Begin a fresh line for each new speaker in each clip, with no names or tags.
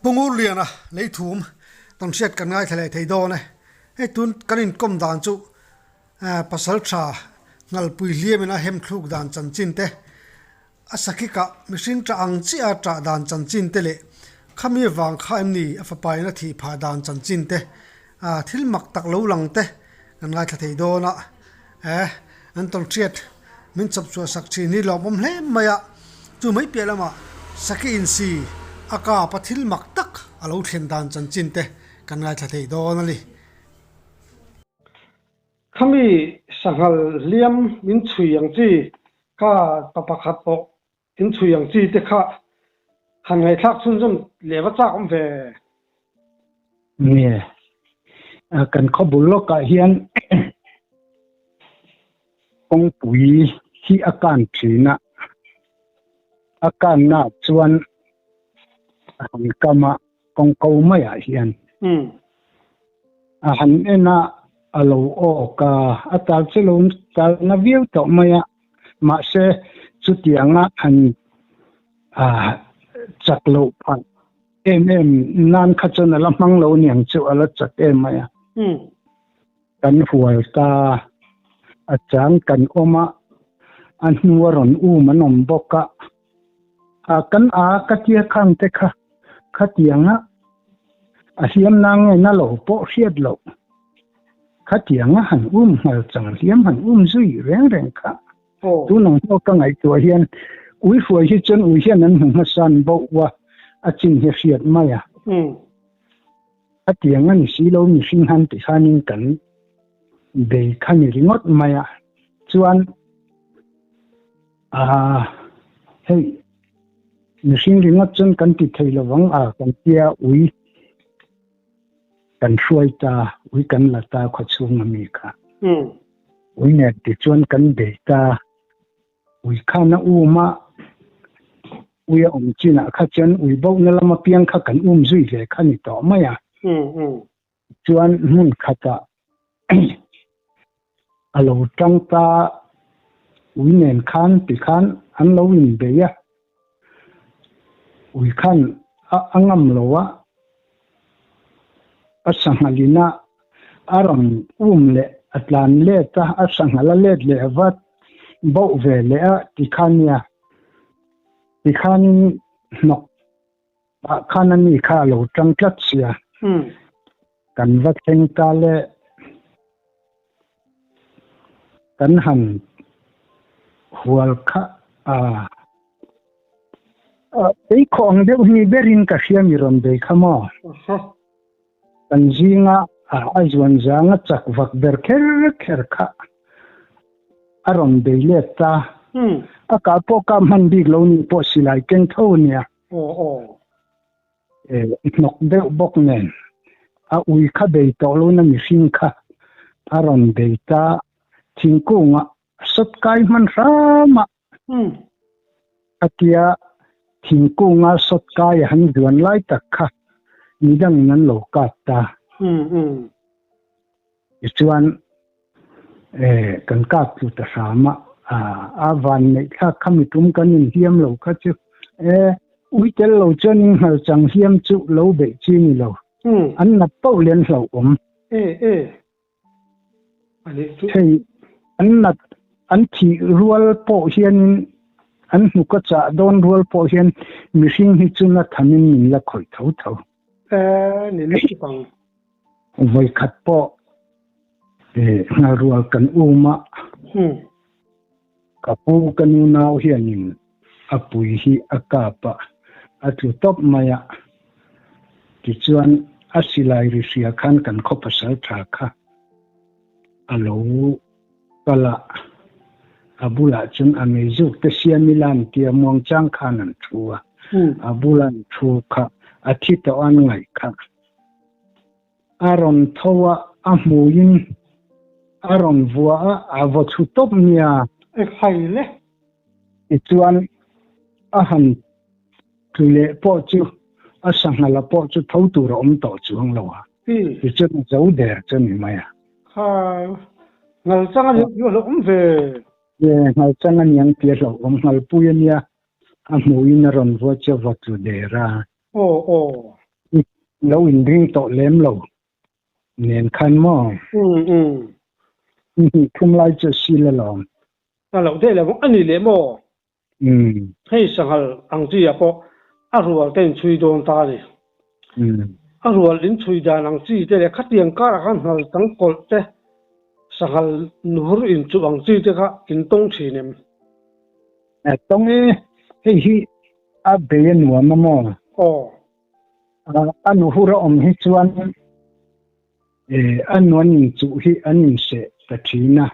pungur liana leithum ton siat kan ngai thale thei do ne he tun kanin kom dan chu pasal tha ngal pui liamena hem thluk dan chan chin te asakika mihring tra ang chi a tra dan chan chin te le khami wang kha em ni afa pai na thi pha dan chan chin te thil mak tak lo lang te kan ngai thei do na an ton siat min chap chu sak chi ni lo bom hle maya chu mai pe lama saki in si aka pathil mak tak alo then dan chan chin te kan ngai thei do na li
khami sangal liam min chuyang chi ka papakhat po in chuyang chi te kha han ngai thak chun chun lewa chak om ve
nè cần có bù lô cả hiền ông bùi khi akan chỉ na akan na chuan han kama ông câu mai à hiền han ena alo o ka atal chelon tal na viu to mai à mà se chu tianga han chak lo phan em nan kha chon la mang lo niang chu ala chak em mai à kan hual ta achang kan oma an nuaron manom boka kan ka tia khang te kha tianga a hiam nang na lo po hiat lo kha tianga han hal chang hiam han zui reng kha tu nong ho ka ngai to hian ui fuai hi chen ui hian an hma san bo wa a chin he hiat mai a kha tianga ni si lo ni sing han ti khanin kan be khani ringot mai a chuan hey machine ringot chen kan ti thei lawang kan tia ui kan hruai ta ui kan la ta kha chung ami kha ui ne ti chuan kan be ta ui khana ma ui china kha chen ui bo na lama piang kha kan zui ve khani to mai a chuan hun khata alo tang ta ui nen khan ti khan an lo in be ya ui khan angam lowa asangalina aram le atlan le ta asangala le wat bo ve le a ti khania ti khanin nok khanani kha lo tang tlat sia kan wat theng ta le kan han hual kha ei khong deuh ni berin ka hriam i ron be khama kan zinga a zuan zanga chak vak ber kher kha aron be le ta aka po ka man big lo ni po silai ken tho nia nok deuh bok nen a ui kha be to lo na mi hring kha aron be ta thingkunga sot kai man rama atia thingkunga sot kai han duan lai tak kha midang nan lo ka ta chuan kan ka tu ta sama van nei kha khamitum kanin hiam lo kha chu ui tel lo chanin hal chang hiam chu lo be chi ni lo an na pau len lo hey an thi rual po hian an nuka cha don rual po hian mihring hi chuna thamin min la khoi tho
ni le ki pang
voi khat po na rual kan ma kapu kanu naw hianin apui hi akapa atu top maya ti chuan asilai ri sia khan kan khopasal tha kha alo kala abula chun amezuk te sia milan ti among chang khan an thua abulan thu kha athita an ngai kha aron thowa amuin aron vua avo thu top nia
khai le
chuan han tule po chu asangala po chu tho tu ro to chuang lo ha ti chu zo der chu ni mai
ha ngal chang yo lo ve
ngal chang yang pi lo ngal pu ya a muin ron vo chu va tu de ra lâu in ring to lem lâu nên khăn mò không lại cho xí là lòng
lâu thế là cũng anh lệ mò hay sang hal ang chi apo arua ten chui don ta ni arua lin chui da ang chi te le khatiang ka ra kan hal tang kol te sang hal nur in chu ang chi te kha in tong thi nem
tông ấy hi à bây nuo mà mò anh hú ra hi chuan anh nuo nhìn chu hi anh nhìn sẽ ta chi na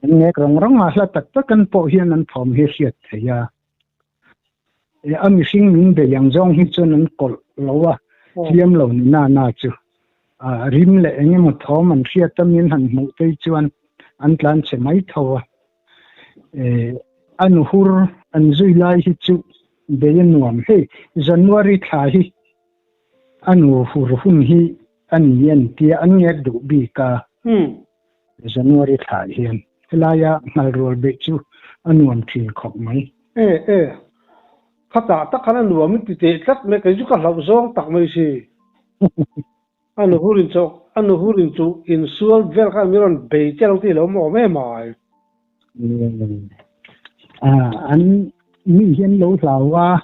nghe rong rong mà là tất tất căn bộ hiền anh phom hi hiệt thế ya anh sinh mình để yang zong hi chuan anh col lâu à hiếm lâu na na chu rim lệ nghe một thom anh hiệt tâm nhiên hẳn một cái chuan anh plan sẽ mấy thầu anh hú anh duy lai hi chu bây nuam he January thai anh hú hun hi anh yên tia anh nghe đủ bi cả January thai hiền Helaya ngal rol be chu anuam thin khop mai
khata ta khana nuam ti te tlat me ka ju ka lau zong tak mai si anu hurin chu in sual vel kha miron be chel ti lo mo me mai
anh mi hiền lâu lao wa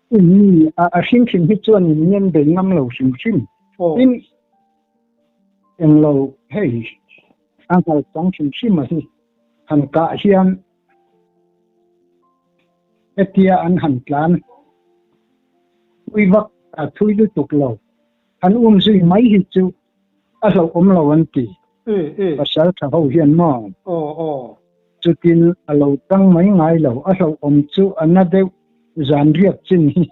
mi sinh sinh hi chuan in nhân be ngam lo sim sim in en lo hey anh hal chang sim sim ma hi han ka hian etia an han plan ui vak thui lu tuk lo han zui mai hi chu a lo lo an ti pasal tha ho hian mo chu tin a lo tang mai ngai lo a lo chu ana de zan riak chin hi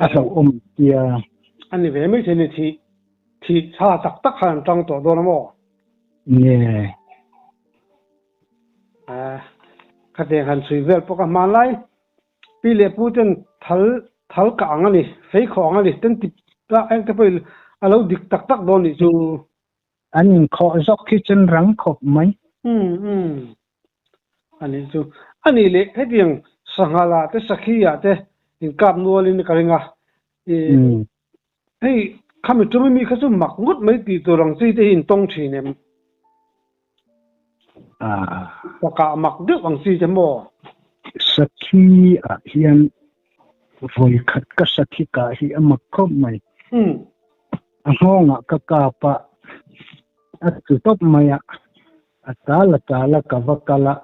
a lo tia
ani ve mai theni thi cha tak tak han tang to do na mo
nè
khát đèn hàn suy vel bốc mà lại pi lệ pu ten thal cả anh này thấy khó anh này ten tip ra anh cái phải alo dik tak tak đó này chú
anh khó dọc khi chân răng khóc mấy
anh này chú anh này lệ hết tiếng sangala te sakhiya te in kap nuôi lên cái nga hey kami tumi mi khasu mak ngut mai ti to rang chi te in tong thi nem cả mặc được bằng gì thế mò
sakhi hiền voi khát cái sakhi cả hi mặc không mày hong ka ka pa tu top mày ta la ka vakala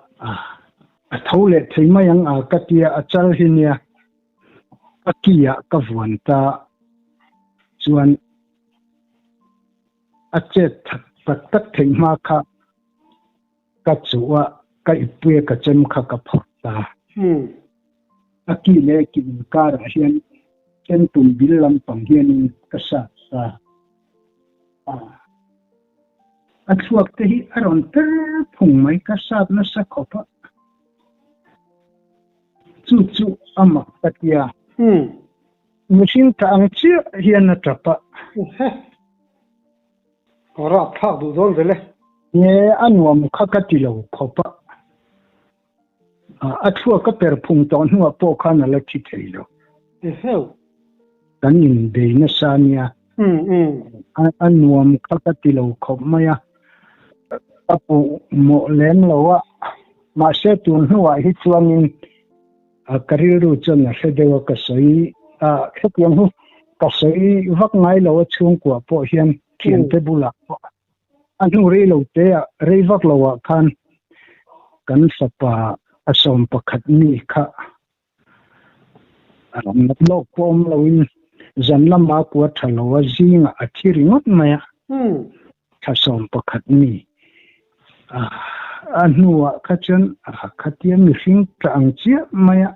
thâu lệ thấy mày ang ka tia chal hinia akia ka vuan ta chuan chết thật tất thỉnh ma kha ka chuwa ka ipue ka chem kha ka phota aki le ki ka ra hian chen tum bil lam pang hian ka sa sa chuak te hi aron ter phung mai ka sa na sa khopa chu ama patia machine ta ang chi hian na trapa
ora thak du don vele
ye anuam khakati lo khopa thua ka per phung ton huwa po khana la chi theilo
heu
kanin de na sania anuam khakati lo khop maya apu mo len lowa ma se tun huwa hi chuangin kariru chon na sedewa ka soi khetiam hu ka soi vak ngai lo chung kwa po hian thian te bula anu rei lo te rei vak lo khan kan sapa asom pakhat ni kha mat lo pom lo in zanlam ma ko thalo zinga athiri ngot maya asom pakhat ni anuwa khachan khatiam mi hring tang chia maya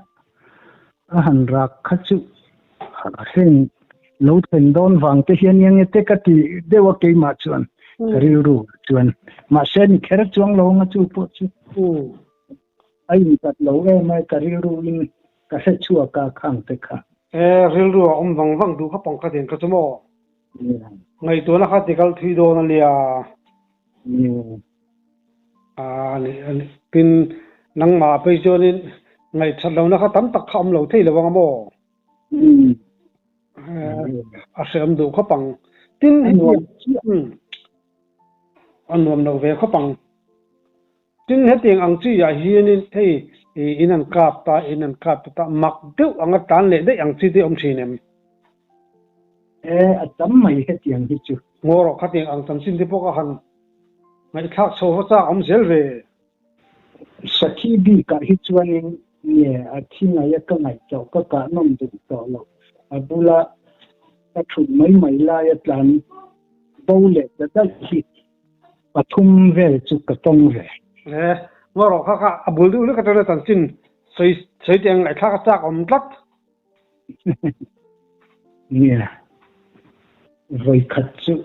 han rak khachu hen lo ten don wang te hian yang te ka ti dewa ke ma chuan kariru chuan ma sen kher chuang lo nga chu po chu ai ni tat lo mai kariru in ka se chua ka khang te kha
ril ru wang wang du kha pong ka den ka chumo ngai to na kha te kal thui do na lia ni pin nang ma pe chonin ngai chat lo na kha tam tak kham lo thei lo wang mo a sem do kho pang tin an nuam no ve kho pang tin he tiang ang chi ya hian in thei in an kap ta mak deuh anga tan le de ang chi de om thinem
a tam mai he tiang hi chu
ngoro kha tiang ang tam sin de poka han mai thak so ho cha om zel ve
sakhi bi ka hi chuanin ye a thina ya ka ngai chaw ka nom du to lo abula ta thut mai la ya tlan bole da hi pathum ve chu ka tong ve
ngoro kha abul du le ka ta tan sin sei tiang ai thak cha om tlat
เนี่ยrồi khát chú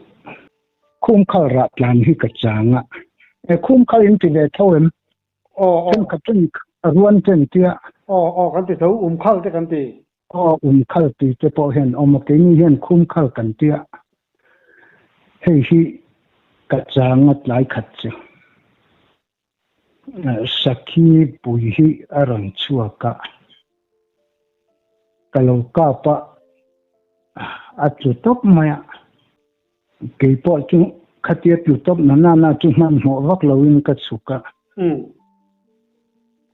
khung khal rát lan hi cả chang á khung khal in thì về thâu em em khát chân ruan chân tia
kan ti thâu khal te kan ti
khal ti te po hen cái ni hen khung khal kan tia hei hi cả chang at lai khát chú sakhi pui hi aron chua ka kalau ka pa atutop maya ke po chu khatia tutop na chu man ho vak loin ka chuka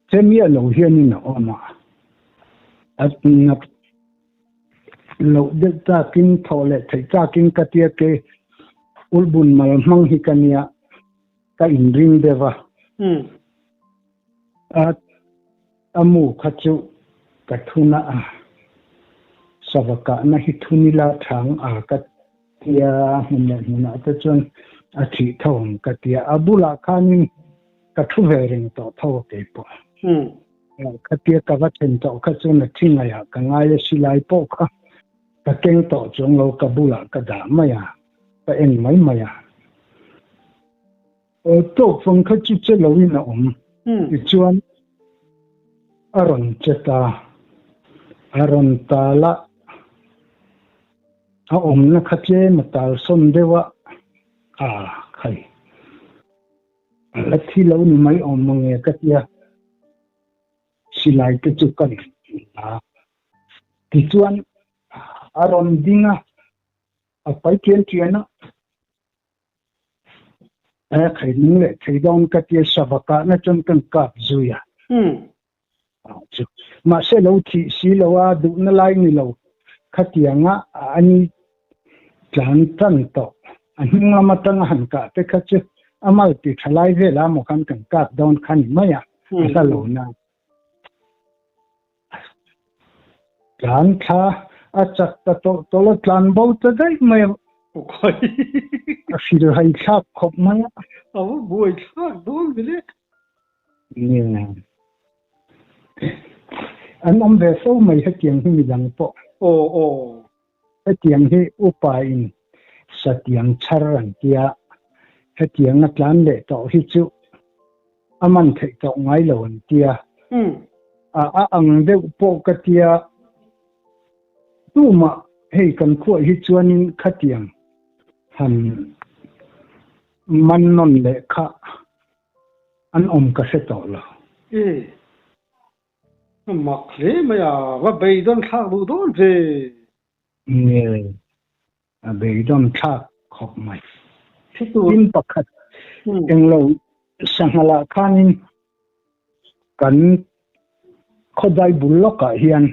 chemia lo hian na oma atna lo de ta kin thole thai ta kin katia ke ulbun mal mang hi kania ka in ring deva at amu khachu kathuna savaka na hi thunila thang ka tia huna ta chon a thi thong ka tia abula khanin ka thu vering to tho ke po ka tia ka va chen to ka chon na thinga ya ka ngai silai po kha ka keng to chong lo ka bula ka da maya ka eng mai maya to phong kha chu che lo ina ti chuan aron cheta aron tala na khache matal som dewa khai lathi lo ni mai mange katia silai te chu kan ti chuan aron dinga pai tiana khai ning le khai dong katia sabaka na chon kan kap zuya ma se lo thi si lo wa du na lai ni lo khatianga ani tlan tan to anhinga matang han ka te khache amal ti thalai ve la mo kan ka down khan maya sa lo na tlan tha achak ta to lo tlan bo ta dai mai
khoi
a fil hai khap khop maya
boi khak dol bile
ni an ve so mai ha kiang hi dang po hetiang hi upain satiang charan tia hetiang na tlan le to hi chu aman thei to ngai lo an tia ang de po ka tia tu ma hei kan kho hi chuanin khatiang han man non le kha an ka se to lo
mak le maya wa bei don khak bu don ve
bei don thak khop mai tin pakhat englo sanghala khanin kan khodai buloka hian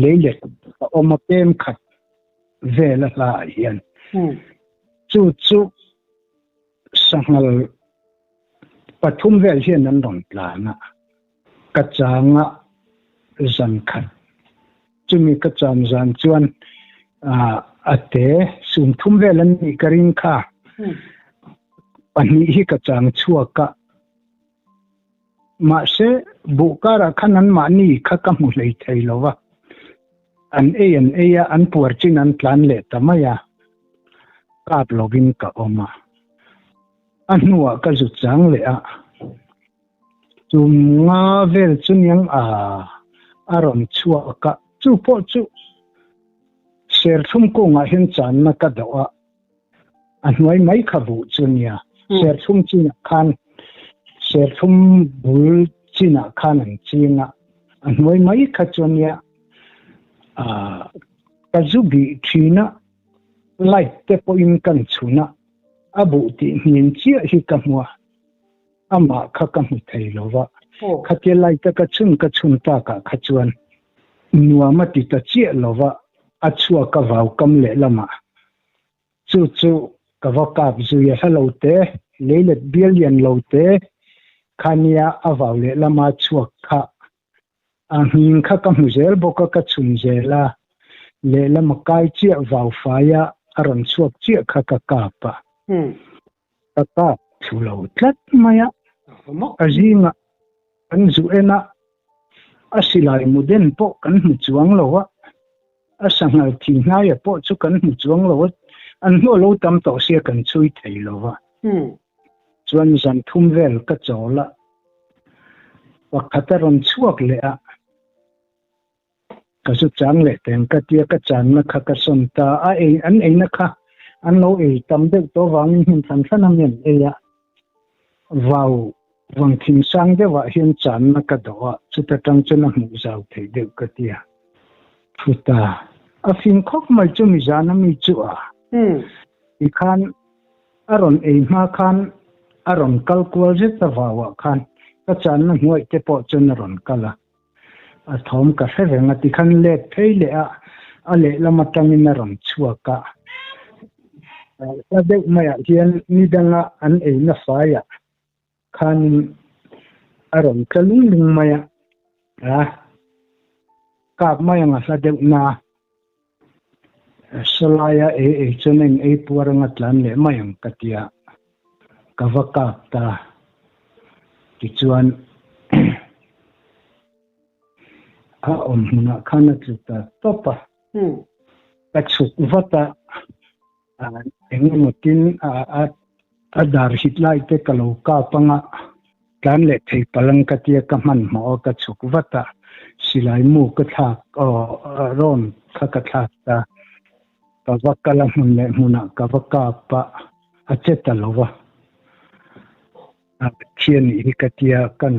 leile omatem khat vela la hian chu sanghal pathum vel hian an don plana kachanga zan khat chumi kacham zan chuan ate sum thum velan ni karing kha pani hi kachang chuaka ma se bukara khanan ma ni kha ka mu lei theilowa an ya an puar chin an plan le tamaya kap login ka oma anua ka zu chang le a chum nga vel chunyang aron chuaka chu po chu ser thum ko nga hin chan na ka dawa anwai mai khabu chunya ser thum china khan ser thum bul china khan an china anwai mai kha chunya ka zubi thina light te po in kan chuna abu ti min chia hi ka hua ama kha ka mu thei lova khate light ka chun ta ka khachuan nuama ti ta chia lova achua ka vau kam le lama chu ka va kap zu ya halo te leilet billion lo te khania avau le lama chuak kha hin kha ka mu zel boka ka chun zela le lama kai chia vau faya aron chuak chia kha ka pa ka thulo tlat maya azinga an zu ena asilai muden po kan mu chuang lowa asangal thi na ya po chu kan mu chuang lowa an no lo tam to sia kan chui thei lowa chuan zan thum vel ka chola wa khataron chuak le a ka su chang le ten ka tia ka chan na kha ka son ta a e an e na kha an lo e tam de to wang hin san san men e ya vào vang thim sang de wa hian chan na ka do chu ta tang chu na mu zau thei de ka tia thuta a fin khok mai chu mi zana mi chu a i khan aron e ma khan aron kalkual je ta wa khan ka chan na huai te po chu na ron kala a thom ka se renga ti khan le thei le a le lama tangin na ron chua ka de maya hian ni danga an e na fa ya khan aron kalung ling maya kap maya nga sa de na salaya e chuneng e puaranga tlan le mayang katia kavaka ta kichuan a na khana chuta topa kachuk vata engotin a dar hitlai te kalo ka panga tlan le thei palang katia ka man mo ka chuk vata silai mu ka thak ron kha ka thak ta kavakala munle muna kavaka pa acheta lova khian hi katia kan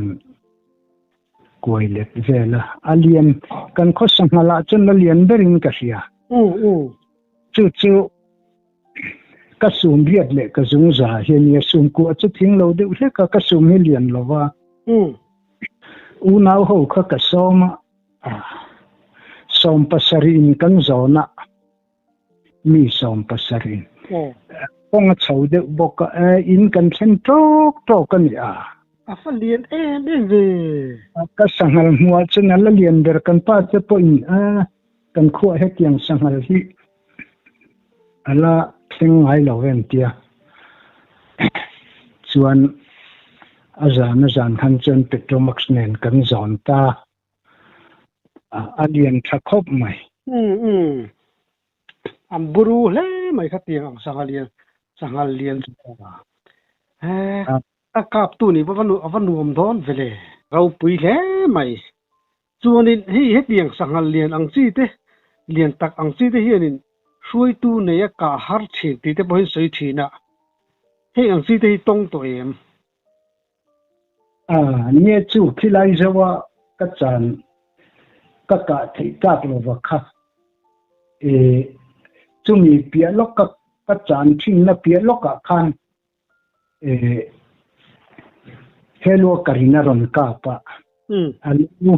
koile vela alien kan khosangala chun alien berin ka sia chu ka sum biat le ka zung za hian ya sum ku chu thing lo de hle ka sum million lova u nau ho kha ka soma som pasarin kan zona mi som pasarin kong chau de boka in kan thlen tok kan ya
a fa lien ve
ka sangal muwa chen ala lien ber kan pa te po in kan khu he tiang sangal hi ala thing ai lo ven tia chuan azan han chen petromax nen kan zon ta alien thakop mai
am buru le mai kha tiang ang sangal lien a kap tu ni avanu om don vele rau pui le mai chuanin he tiang sangal lien ang chi te lien tak ang chi te hianin shui tu ne ya ka har thi ti te boin soi thina he ang chi te tong to em
nie chu khilai zawa ka chan ka thei tak lo wa kha chumi pia lok ka chan thin na pia lok khan hello karina ron ka pa alu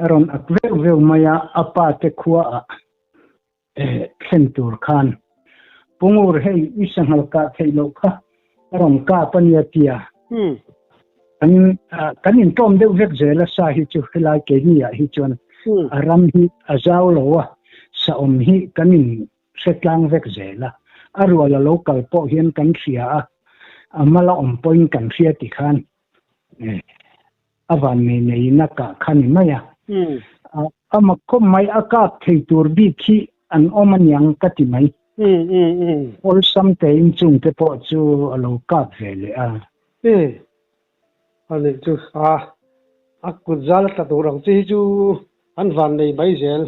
ron akve maya apa te khuwa khentur khan pungur hei isangal ka theilo kha ron ka pania tia kanin tom de vek zela sa hi chu khilai ke ni ya hi chon aram hi azau lo wa sa om hi kanin setlang vek zela arwala local po hian kan thia amala om point kan thia ti khan avan nei na ka khani maya ama kom mai aka theitur bi khi an omanyang kati mai all something in chung te po chu alo ka vele
ale chu akuzal ta dorang chi chu an van nei bai zel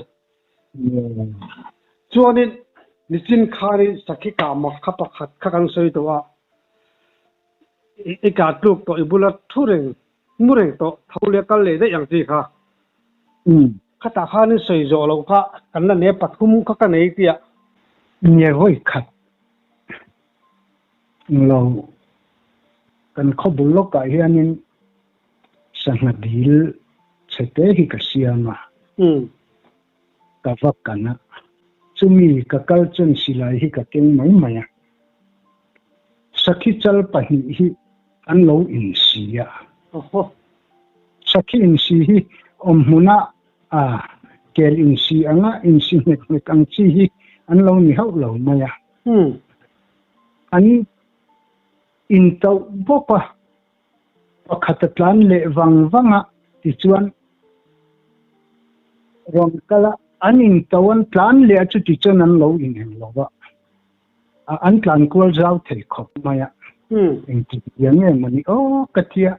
chuanin nichin khari sakhi ka ma khapa khat khakan soi to ka tluk to ibula thureng mureng to thaule kal le de yang chi kha khata khani soi zo lo kha kan na ne pathum kha ka nei tia
nhẹ voi khát lâu kan khó bù lốc cả hiện nên sang là deal sẽ tế hi cả xiang mà cả vấp cả na chúng mi cả câu chuyện xí lại hi cả tiếng mấy mày à sakhi chal pahi hi an lo in si à sakhi in si hi muna kel in si anga in si nek ang chi hi an lo ni hau lo mày à an in tàu bopa pakhatatlan le wangwanga ti chuan rom kala an in tawan tlan le chu ti chuan an lo in hen lowa an tlan kual zau thei khop maya in ti yang e mani o katia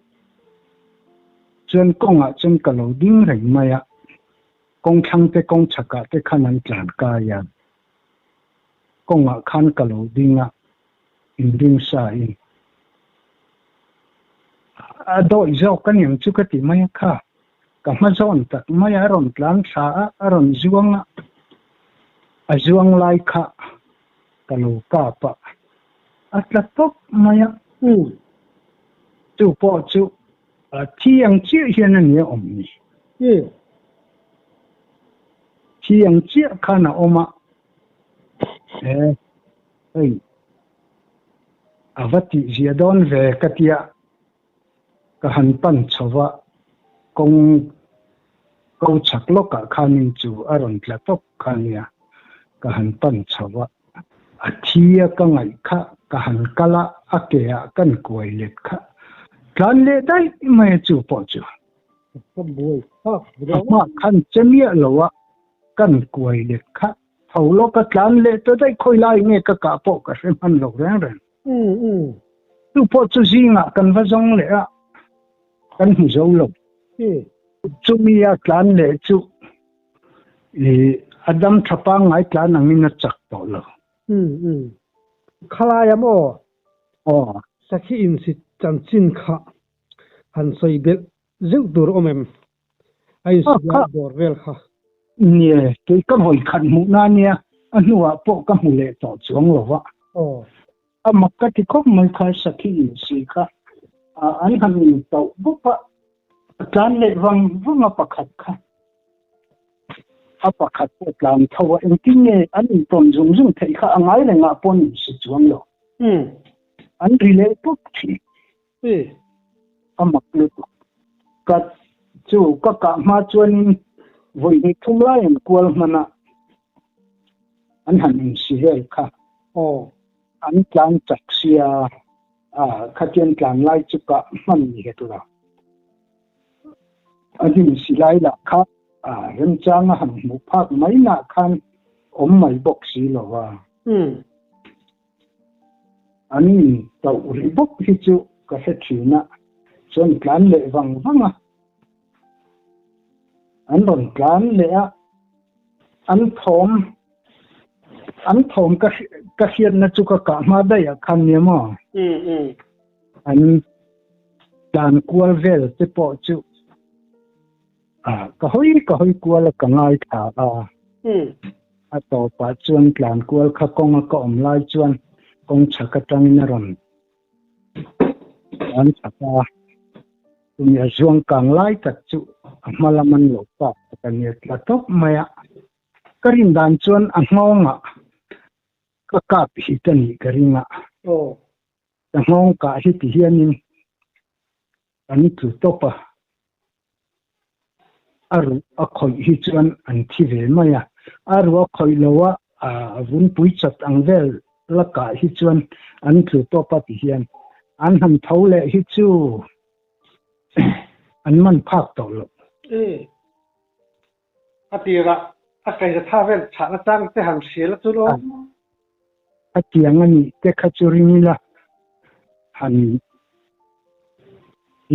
chuan konga chuan kalo ding rei maya kong thang te kong chaka te khanan tlan ka ya konga khan kalo dinga in ding sa in do izo kan yang chu ka ti mai kha ka ma zon tak mai aron tlan tha aron zuanga a zuang lai kha kalo ka pa atla top mai chu po chu thi yang chi hian an ye om ni thi yang chi khana oma ei avati ziadon ve katia ka han pan chawa kong ko chaklo ka khanin chu aron tla top khania ka han pan chawa athia ka ngai kha ka han kala akea kan koi let kha tlan le dai mai chu po chu
ka boi
ma khan chemia lowa kan koi let kha thaulo ka tlan le to dai khoi lai nge ka po ka se man lo rang rang tu po chu zinga kan va zong le a kan hu zo lo chu mi a tlan le chu adam thapa ngai tlan angin na chak to lo
khala ya mo
o
sakhi in si chan chin kha han soi bel zeu dur omem ai su bor vel kha
nie ke ka hoi khan mu na nia anuwa po ka mu le to chuang lo wa makka ti khop mai kha sakhi in si kha an han to bu pa tlan le wang pakhat kha pakhat po tlan thawa en tinge an ton zum thei kha angai le nga pon si chuang lo an rile pok thi amak le ka chu ka ma chuan voi ni thum lai en kwal mana an han in si hel kha an tlan chak sia khatien tlan lai chu ka man ni he tu la adin si lai la kha ren chang han mu phak mai na khan om mai bok si lo wa ani to ri bok hi chu ka he thina chon tlan le wanga an don tlan le a an thom ka hian na chu ka ma da ya khan ne mo an tlan kual vel te po chu ka hoi kual ka ngai tha a to pa chuan tlan kual kha kong ka om lai chuan kong chaka tang na ron an chaka tumia zuang kang lai tak chu amalaman lo pa ka ni tla top maya karin dan chuan a ngonga ka hi tani karinga ta ngong ka hi ti hianin ani tu topa aru a khoi hi chuan an thi ve maya aru a khoi lowa vun pui chat ang vel laka hi chuan an tu topa ti hian an ham thole hi chu an man phak to lo
atira akai da thavel chana tang te ham siel chu lo
atiang ani te khachuring la han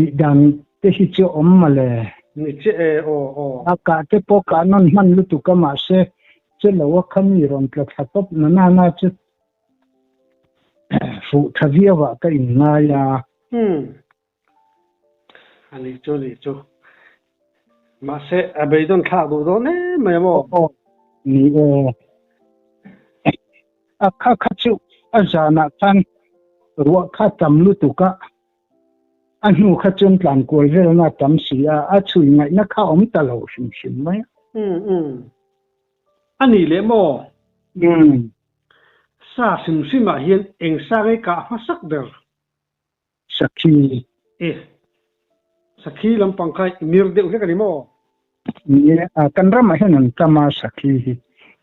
i dan te hi chu om male
ni che
aka te po ka non man lu tu ka ma se che lo wa khami ron tla thatop na chu fu thavia wa ka in na ya
ani chu mà sẽ à bây giờ khác đồ đó nè mày mò
ni kha kha chu azana tan ruwa kha tam lu tu ka anu kha chun plan ko vel na tam sia a chui ngai na kha om ta lo shim mai
anh đi lẽ mò sa sim mà hiện anh sa cái cả phát sắc được
sakhi
sakhi làm bằng cái mir đều cái gì mò
ni kan ram hen kama sakhi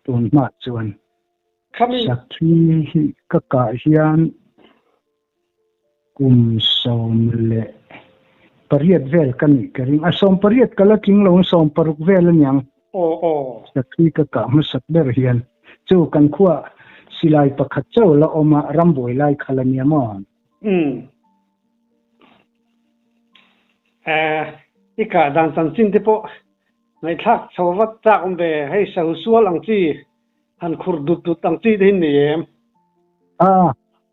tun ma chuan sakhi ka ka hian kum som le pariat vel kan karing asom pariat kala king lo som paruk vel nyang sakhi ka ka ma sak ber hian chu kan khuwa silai pakhat chaw la oma ramboi lai khalania ma
cái cả đàn chân chính thế po ngày khác sau vắt ta cũng về hay sau xua lăng chi han khur đút lăng chi thế này em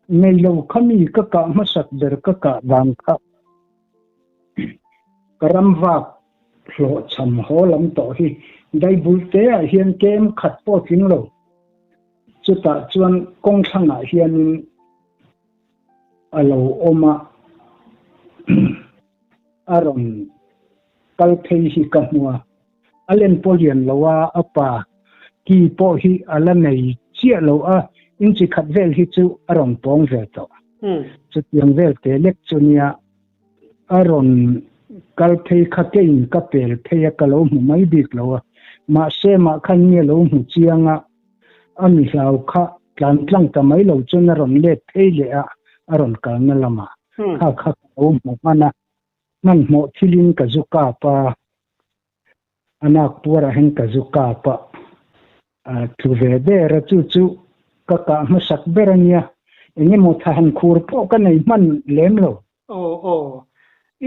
ngày lâu khami ka ka ma sak ber ka dan kha karam va lo cham ho lam to hi dai bul te a hian kem khat po ting lo chuta chuan kong thanga hian alo oma aron kal thei hi ka hua alen polian lowa apa ki po hi ala nei chia lo a in chi khat vel hi chu aron pong ve to chu tiang vel te lek chunia aron kal thei khatein ka pel theya ka lo mu mai dik lo ma se ma khan ni lo mu chianga ami hlau kha tlang ta mai lo chun aron le thei le a aron kal na lama kha o mu mana nan mo thilin ka zuka pa anak pura hen ka zuka pa tu ve de ra chu ka ma sak berania enge mo than khur po ka nei man lem lo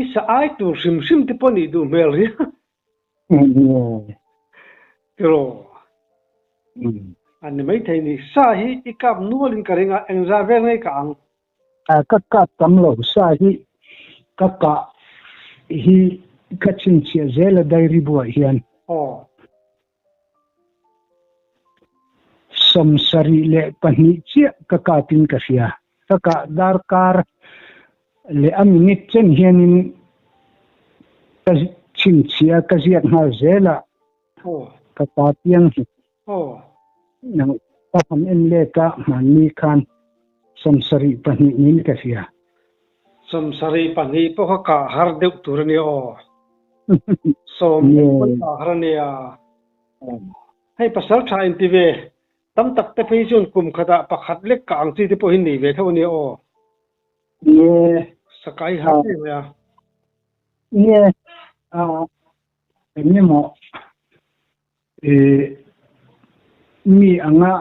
isa ai tu sim te poni du mel ri pero anh mấy thầy này sa hi ikap nuolin karinga engza ver nei ka ang
ka tam lo sa hi ka hi kachin chia zela dai ribu hian samsari le pani chia ka tin ka sia ka dar kar le aminit chen hianin ka chin chia ka ziat na zela ka tiang hi nang pa ham en le ka mani khan samsari pani nin ka sia
samsari pani po ka har deuh tur ni som ka har ni hay pasal tha in ti ve tam tak te phei chun kum khada pakhat lek ka ang chi te po hin ni ve tho ni sakai ha ya
ene mo mi anga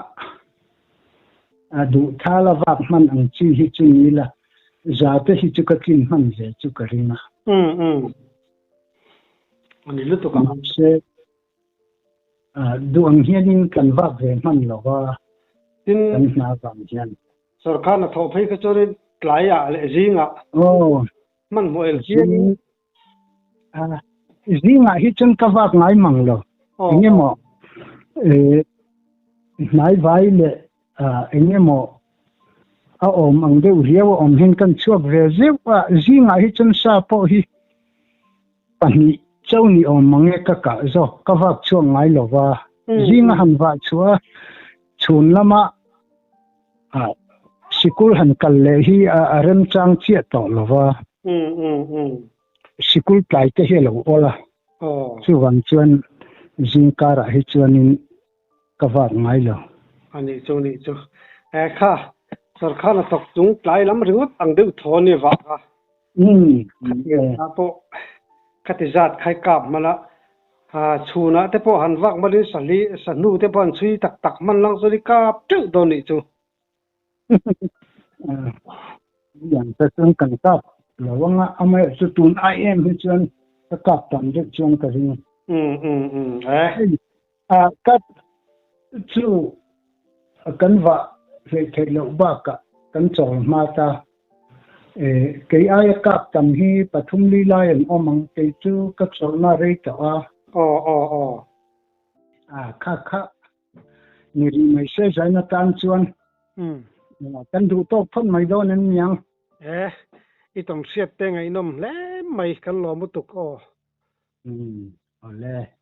adu thala vak man ang chi hi chu ni la za te hi chu ka kin man je chu ka ringa
ani lu to ka
se du ang hianin kan vak ve man lo wa
tin
kan na kam hian
sarkar na tho phei ka chore tlaya le zinga man mo el hian
zinga hi chun ka vak ngai mang lo enge mo nai vai le enge mo a om ang de riaw om hen kan chuak ve zewa zinga hi chun sa po hi pani chawni om mange ka zo ka vak chuang ngai lo wa zinga han wa chua chun lama sikul han kal le hi a rem chang chia to lo wa sikul tlai te he lo ola chu wang chuan zingkara hi chuanin ka vak ngai lo
ani chu kha sarkar na tok tung tlai lam ringot ang deuh tho ni wa ka po katizat khai kap mala chuna te po han wak mali sali sanu te pon chui tak man lang soli kap tu do ni chu
yang ta chung kan kap lawanga amai chu tun im hi chuan ka kap tam de chuan ka ring kat chu kan wa ve thelo ba ka kan chol ma ta ke ai kap tam hi pathum li lai an omang ke chu ka chol na re ta kha ni ri mai se sai na tan chuan kan du to phon mai do nen yang
I tong siat te ngai nom le mai kan lo mu tuk ole